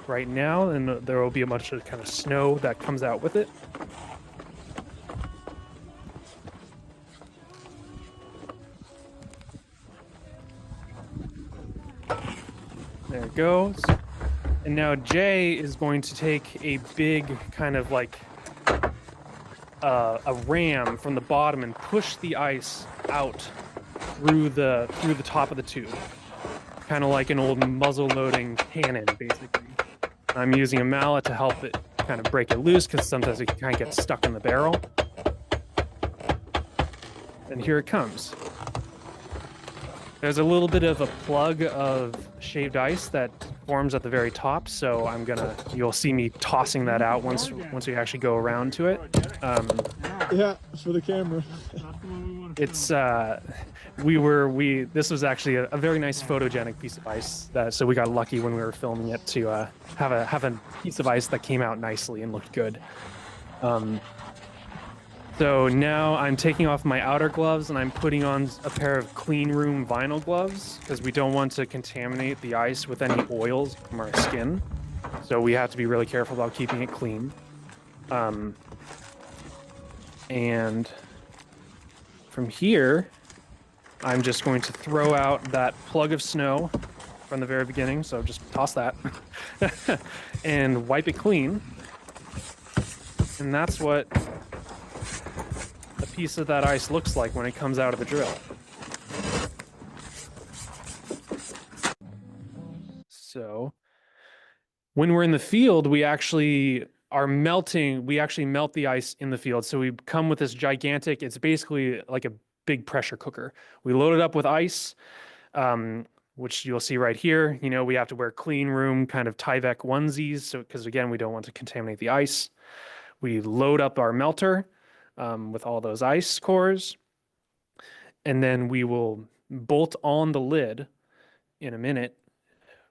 right now, and there will be a bunch of kind of snow that comes out with it. There it goes. And now Jay is going to take a big kind of like a ram from the bottom and push the ice out through the top of the tube, kind of like an old muzzle loading cannon, basically. I'm using a mallet to help it kind of break it loose because sometimes it can kind of get stuck in the barrel. And here it comes. There's a little bit of a plug of shaved ice that forms at the very top, so you'll see me tossing that out once we actually go around to it. Yeah, for the camera. It's this was actually a very nice photogenic piece of ice so we got lucky when we were filming it to have a piece of ice that came out nicely and looked good. So now I'm taking off my outer gloves and I'm putting on a pair of clean room vinyl gloves because we don't want to contaminate the ice with any oils from our skin. So we have to be really careful about keeping it clean. And from here, I'm just going to throw out that plug of snow from the very beginning. So just toss that and wipe it clean. And that's what a piece of that ice looks like when it comes out of the drill. So when we're in the field, we actually melt the ice in the field. So we come with this gigantic, it's basically like a big pressure cooker. We load it up with ice, which you'll see right here. You know, we have to wear clean room kind of Tyvek onesies. So, because again, we don't want to contaminate the ice. We load up our melter with all those ice cores. And then we will bolt on the lid in a minute.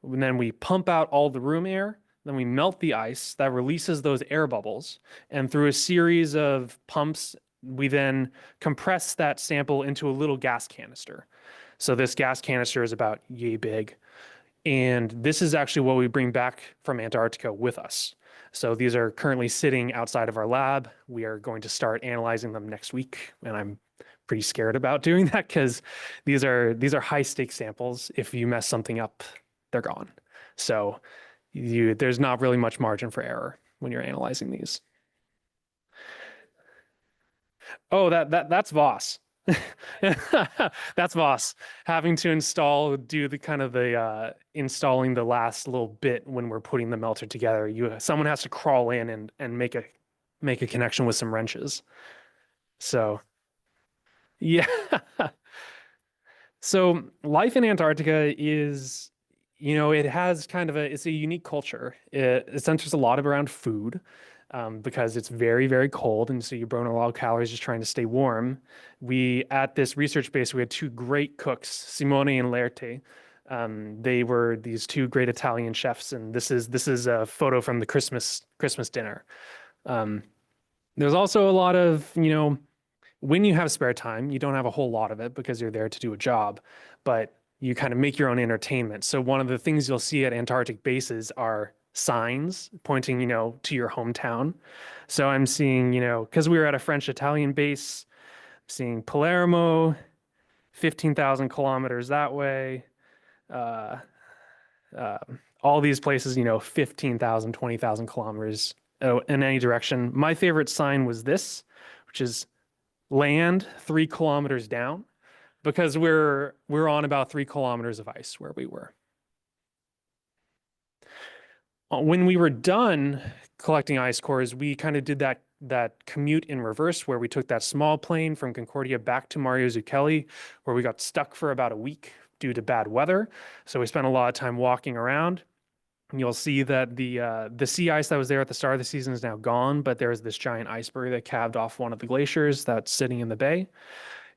And then we pump out all the room air. Then we melt the ice that releases those air bubbles. And through a series of pumps, we then compress that sample into a little gas canister. So this gas canister is about yay big. And this is actually what we bring back from Antarctica with us. So these are currently sitting outside of our lab. We are going to start analyzing them next week. And I'm pretty scared about doing that because these are high stakes samples. If you mess something up, they're gone. So there's not really much margin for error when you're analyzing these. Oh, that's Voss. That's Voss having to do the installing the last little bit when we're putting the melter together. Someone has to crawl in and make a connection with some wrenches. So yeah. So life in Antarctica is, it's a unique culture. It centers a lot around food. Because it's very, very cold, and so you burn a lot of calories just trying to stay warm. At this research base, we had two great cooks, Simone and Lerte. They were these two great Italian chefs, and this is a photo from the Christmas dinner. There's also a lot of, when you have spare time, you don't have a whole lot of it because you're there to do a job, but you kind of make your own entertainment. So one of the things you'll see at Antarctic bases are signs pointing, to your hometown. So I'm seeing, because we were at a French-Italian base, I'm seeing Palermo, 15,000 kilometers that way. All these places, 15,000, 20,000 kilometers in any direction. My favorite sign was this, which is land 3 kilometers down, because we're on about 3 kilometers of ice where we were. When we were done collecting ice cores, we kind of did that commute in reverse, where we took that small plane from Concordia back to Mario Zucchelli, where we got stuck for about a week due to bad weather. So we spent a lot of time walking around. And you'll see that the sea ice that was there at the start of the season is now gone, but there's this giant iceberg that calved off one of the glaciers that's sitting in the bay.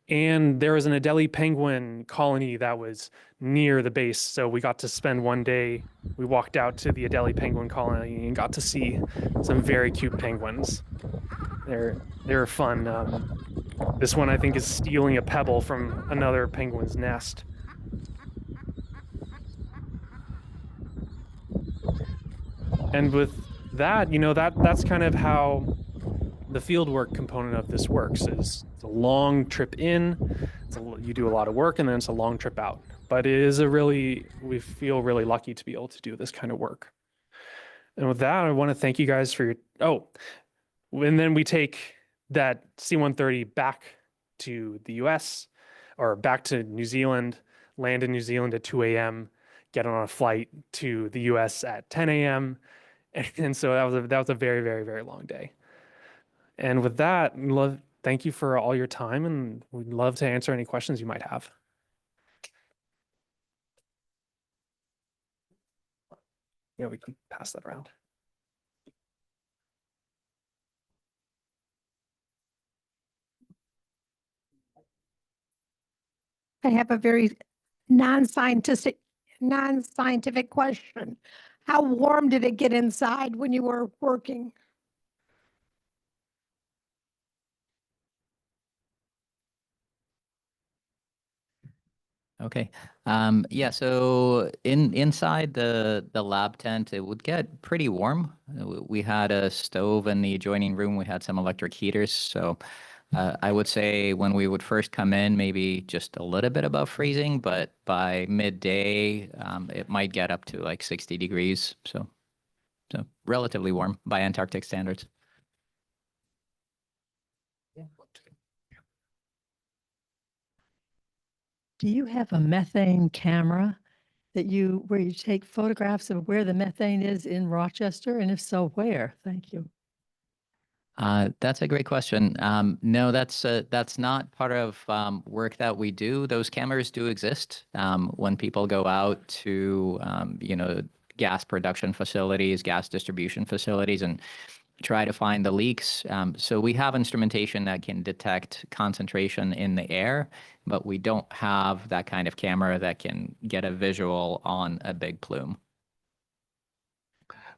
And there was an Adelie penguin colony that was near the base. So we got to spend one day, we walked out to the Adelie penguin colony and got to see some very cute penguins. They're fun. This one, I think, is stealing a pebble from another penguin's nest. And with that, that's kind of how the fieldwork component of this works. It's a long trip in, you do a lot of work, and then it's a long trip out. But we feel really lucky to be able to do this kind of work. And with that, I want to thank you guys for your, and then we take that C-130 back to the US or back to New Zealand, land in New Zealand at 2 a.m., get on a flight to the US at 10 a.m. And so that was a very, very, very long day. And with that, thank you for all your time, and we'd love to answer any questions you might have. Yeah, we can pass that around. I have a very non-scientific question. How warm did it get inside when you were working? Okay. Yeah, so inside the lab tent, it would get pretty warm. We had a stove in the adjoining room. We had some electric heaters. So I would say when we would first come in, maybe just a little bit above freezing, but by midday, it might get up to like 60 degrees. So relatively warm by Antarctic standards. Do you have a methane camera where you take photographs of where the methane is in Rochester? And if so, where? Thank you. That's a great question. No, that's not part of work that we do. Those cameras do exist when people go out to gas production facilities, gas distribution facilities, and try to find the leaks. So we have instrumentation that can detect concentration in the air, but we don't have that kind of camera that can get a visual on a big plume.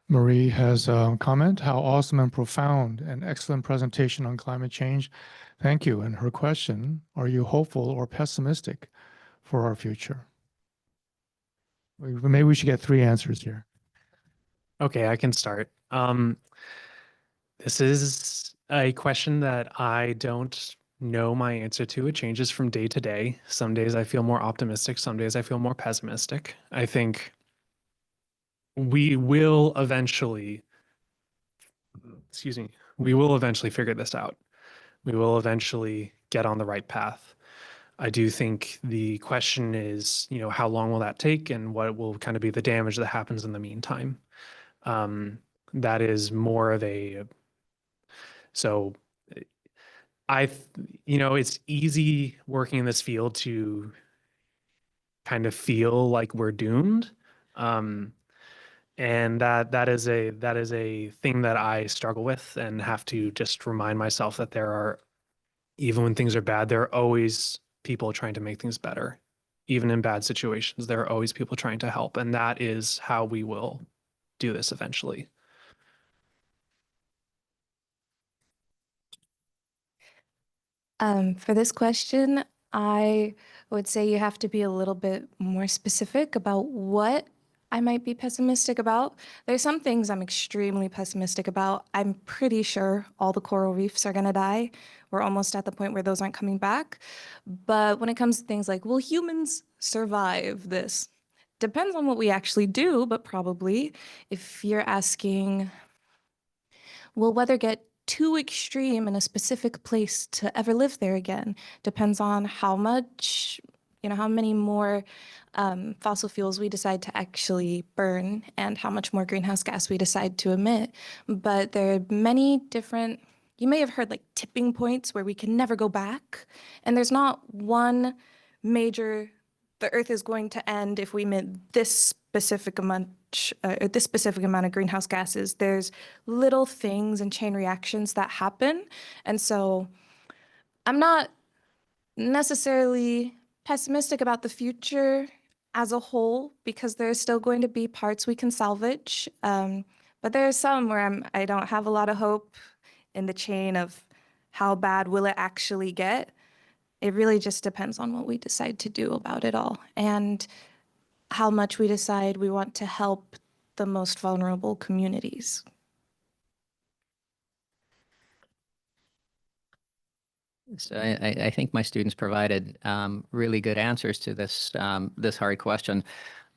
Marie has a comment. How awesome and profound and excellent presentation on climate change. Thank you. And her question, are you hopeful or pessimistic for our future? Maybe we should get 3 answers here. Okay, I can start. This is a question that I don't know my answer to. It changes from day to day. Some days I feel more optimistic. Some days I feel more pessimistic. I think we will eventually figure this out. We will eventually get on the right path. I do think the question is, how long will that take and what will kind of be the damage that happens in the meantime? That is more of so it's easy working in this field to kind of feel like we're doomed. And that is a thing that I struggle with and have to just remind myself that even when things are bad, there are always people trying to make things better. Even in bad situations, there are always people trying to help. And that is how we will do this eventually. For this question, I would say you have to be a little bit more specific about what I might be pessimistic about. There's some things I'm extremely pessimistic about. I'm pretty sure all the coral reefs are going to die. We're almost at the point where those aren't coming back. But when it comes to things like, will humans survive this? Depends on what we actually do, but probably. If you're asking, will weather get too extreme in a specific place to ever live there again? Depends on how much, how many more fossil fuels we decide to actually burn and how much more greenhouse gas we decide to emit. But there are many different, you may have heard like tipping points where we can never go back. And there's not one major, the Earth is going to end if we emit this specific amount of greenhouse gases. There's little things and chain reactions that happen. And so I'm not necessarily pessimistic about the future as a whole, because there's still going to be parts we can salvage. But there are some where I don't have a lot of hope in the chain of how bad will it actually get. It really just depends on what we decide to do about it all and how much we decide we want to help the most vulnerable communities. So I think my students provided really good answers to this hard question.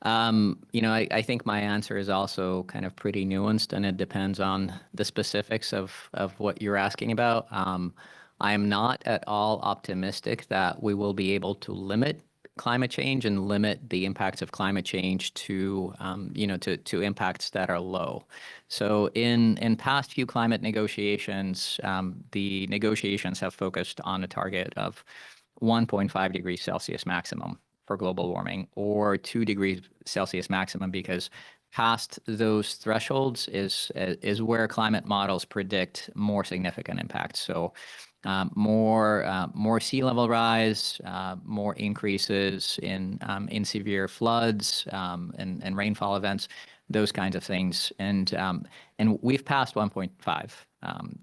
I think my answer is also kind of pretty nuanced, and it depends on the specifics of what you're asking about. I am not at all optimistic that we will be able to limit climate change and limit the impacts of climate change to, to impacts that are low. So in past few climate negotiations, the negotiations have focused on a target of 1.5 degrees Celsius maximum for global warming, or 2 degrees Celsius maximum, because past those thresholds is where climate models predict more significant impacts. So more sea level rise, more increases in severe floods and rainfall events, those kinds of things. And we've passed 1.5.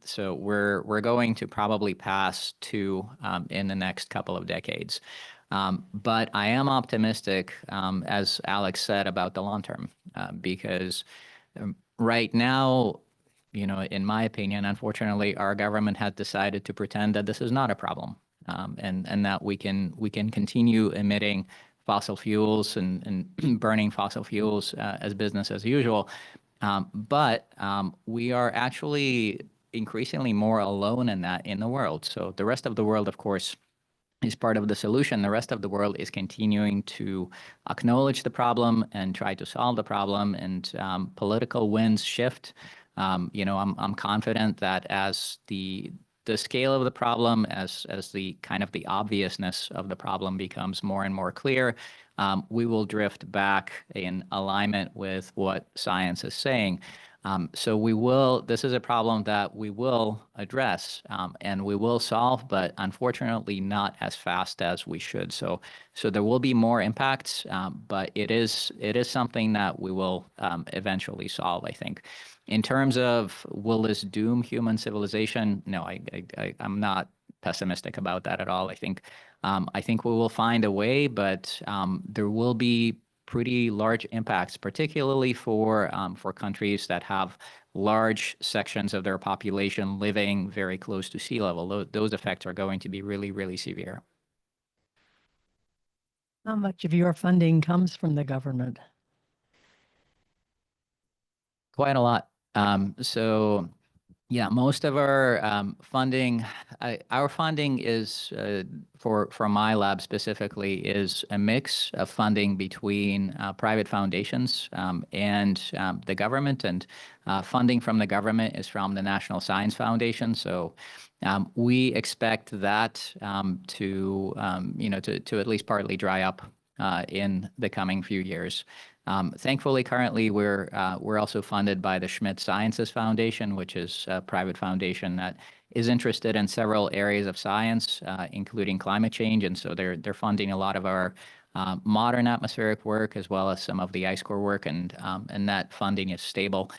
So we're going to probably pass 2 in the next couple of decades. But I am optimistic, as Alex said, about the long term, because right now, in my opinion, unfortunately, our government has decided to pretend that this is not a problem, and that we can continue emitting fossil fuels and burning fossil fuels as business as usual. But we are actually increasingly more alone in that in the world. So the rest of the world, of course, is part of the solution. The rest of the world is continuing to acknowledge the problem and try to solve the problem, and political winds shift. I'm confident that as the scale of the problem, as the kind of the obviousness of the problem becomes more and more clear, we will drift back in alignment with what science is saying. So this is a problem that we will address, and we will solve, but unfortunately not as fast as we should. So there will be more impacts, but it is something that we will eventually solve, I think. In terms of will this doom human civilization? No, I'm not pessimistic about that at all. I think we will find a way, but there will be pretty large impacts, particularly for countries that have large sections of their population living very close to sea level. Those effects are going to be really, really severe. How much of your funding comes from the government? Quite a lot. So yeah, most of our funding is for my lab specifically is a mix of funding between private foundations and the government, and funding from the government is from the National Science Foundation. So we expect that to at least partly dry up in the coming few years. Thankfully, currently, we're also funded by the Schmidt Sciences Foundation, which is a private foundation that is interested in several areas of science, including climate change, and so they're funding a lot of our modern atmospheric work as well as some of the ice core work, and that funding is stable.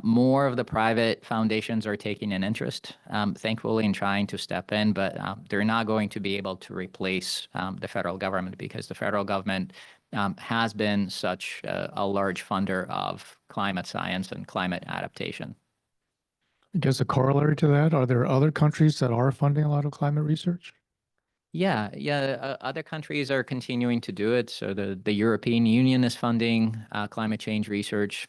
More of the private foundations are taking an interest, thankfully, in trying to step in, but they're not going to be able to replace the federal government, because the federal government has been such a large funder of climate science and climate adaptation. I guess a corollary to that, are there other countries that are funding a lot of climate research? Yeah. Other countries are continuing to do it. So the European Union is funding climate change research.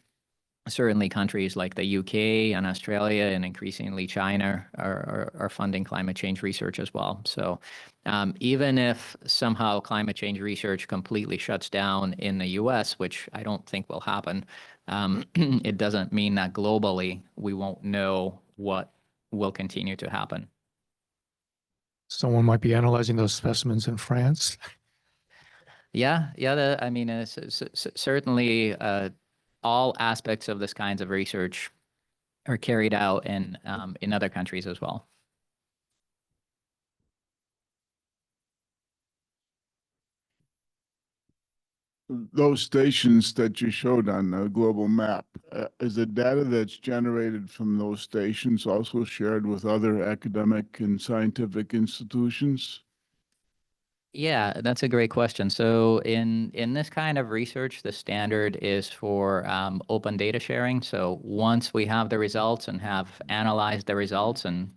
Certainly countries like the UK and Australia and increasingly China are funding climate change research as well. So even if somehow climate change research completely shuts down in the US, which I don't think will happen, it doesn't mean that globally we won't know what will continue to happen. Someone might be analyzing those specimens in France. Yeah. Certainly all aspects of this kinds of research are carried out in other countries as well. Those stations that you showed on the global map, is the data that's generated from those stations also shared with other academic and scientific institutions? Yeah, that's a great question. So in this kind of research, the standard is for open data sharing. So once we have the results and have analyzed the results and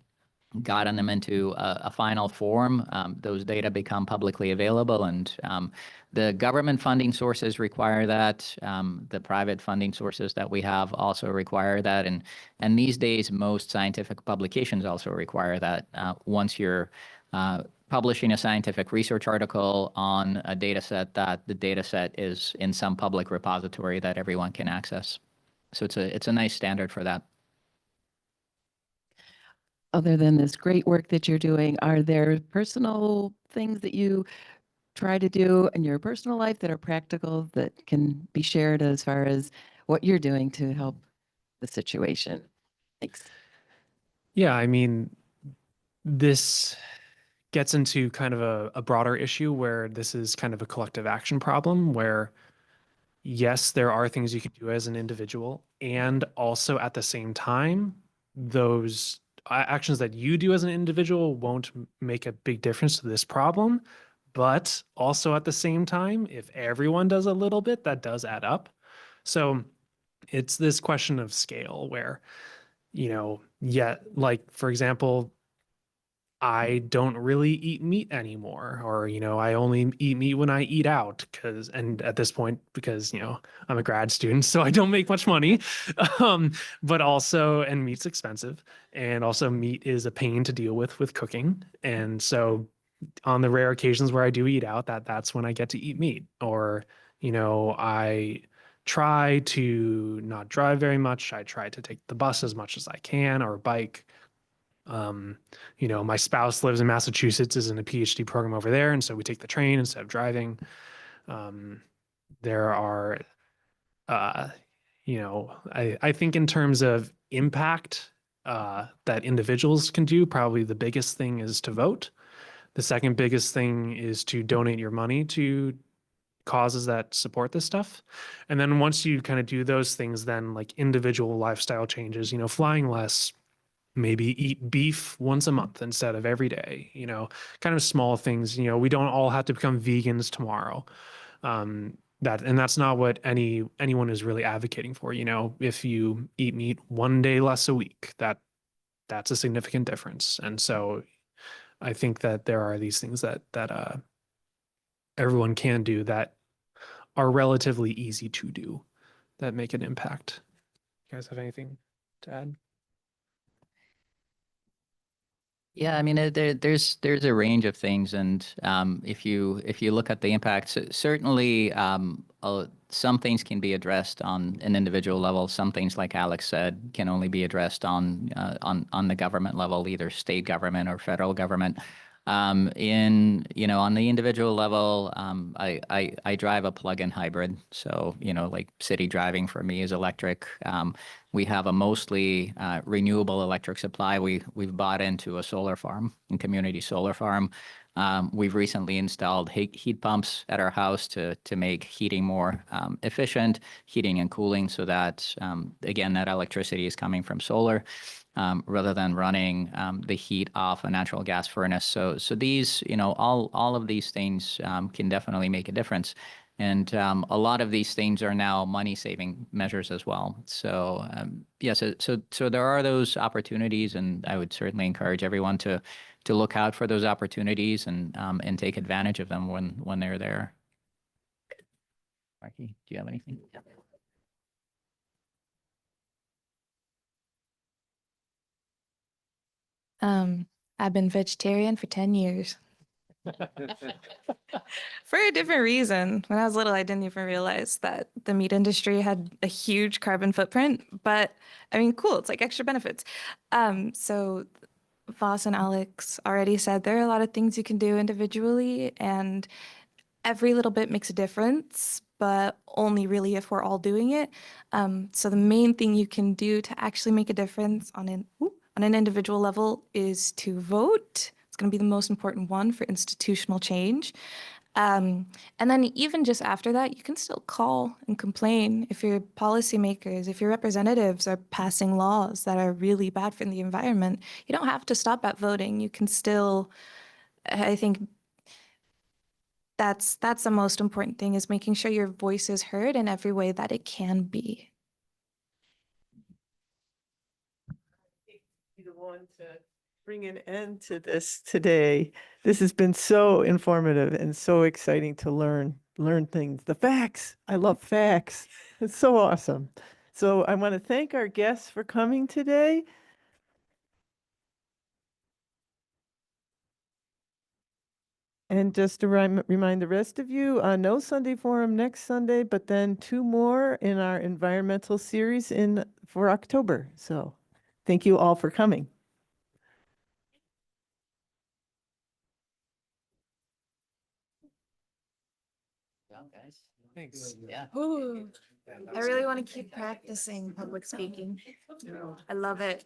gotten them into a final form, those data become publicly available, and the government funding sources require that. The private funding sources that we have also require that, and these days most scientific publications also require that. Once you're publishing a scientific research article on a data set, that the data set is in some public repository that everyone can access. So it's a nice standard for that. Other than this great work that you're doing, are there personal things that you try to do in your personal life that are practical that can be shared as far as what you're doing to help the situation? Thanks. Yeah, I mean, this gets into kind of a broader issue where this is kind of a collective action problem where, yes, there are things you can do as an individual, and also at the same time, those actions that you do as an individual won't make a big difference to this problem. But also at the same time, if everyone does a little bit, that does add up. So it's this question of scale where, like, for example, I don't really eat meat anymore, or, I only eat meat when I eat out and at this point, because, I'm a grad student, so I don't make much money. But also, and meat's expensive, and also meat is a pain to deal with cooking. And so on the rare occasions where I do eat out, that's when I get to eat meat. Or, I try to not drive very much. I try to take the bus as much as I can, or bike. My spouse lives in Massachusetts, is in a PhD program over there, and so we take the train instead of driving. There are, I think in terms of impact that individuals can do, probably the biggest thing is to vote. The second biggest thing is to donate your money to causes that support this stuff. And then once you kind of do those things, then like individual lifestyle changes, flying less, maybe eat beef once a month instead of every day, kind of small things. We don't all have to become vegans tomorrow. That's not what anyone is really advocating for. If you eat meat one day less a week, that's a significant difference. And so I think that there are these things that everyone can do that are relatively easy to do that make an impact. You guys have anything to add? Yeah, I mean, there's a range of things, and if you look at the impacts, certainly some things can be addressed on an individual level. Some things, like Alex said, can only be addressed on the government level, either state government or federal government. On the individual level, I drive a plug-in hybrid, so like city driving for me is electric. We have a mostly renewable electric supply. We've bought into a solar farm, a community solar farm. We've recently installed heat pumps at our house to make heating more efficient, heating and cooling, so that again, that electricity is coming from solar rather than running the heat off a natural gas furnace. So these, all of these things can definitely make a difference. And a lot of these things are now money-saving measures as well. So so there are those opportunities, and I would certainly encourage everyone to look out for those opportunities and take advantage of them when they're there. Marky, do you have anything? Yeah. I've been vegetarian for 10 years. For a different reason. When I was little, I didn't even realize that the meat industry had a huge carbon footprint, but I mean, cool, it's like extra benefits. So Voss and Alex already said there are a lot of things you can do individually, and every little bit makes a difference, but only really if we're all doing it. So the main thing you can do to actually make a difference on an individual level is to vote. It's going to be the most important one for institutional change. And then even just after that, you can still call and complain if your policymakers, if your representatives are passing laws that are really bad for the environment. You don't have to stop at voting. You can still, I think that's the most important thing, is making sure your voice is heard in every way that it can be. Be the one to bring an end to this today. This has been so informative and so exciting to learn things. The facts. I love facts. It's so awesome. So I want to thank our guests for coming today. And just to remind the rest of you, no Sunday Forum next Sunday, but then 2 more in our environmental series for October. So thank you all for coming. Well, guys. Thanks. Yeah. Ooh, I really want to keep practicing public speaking. I love it.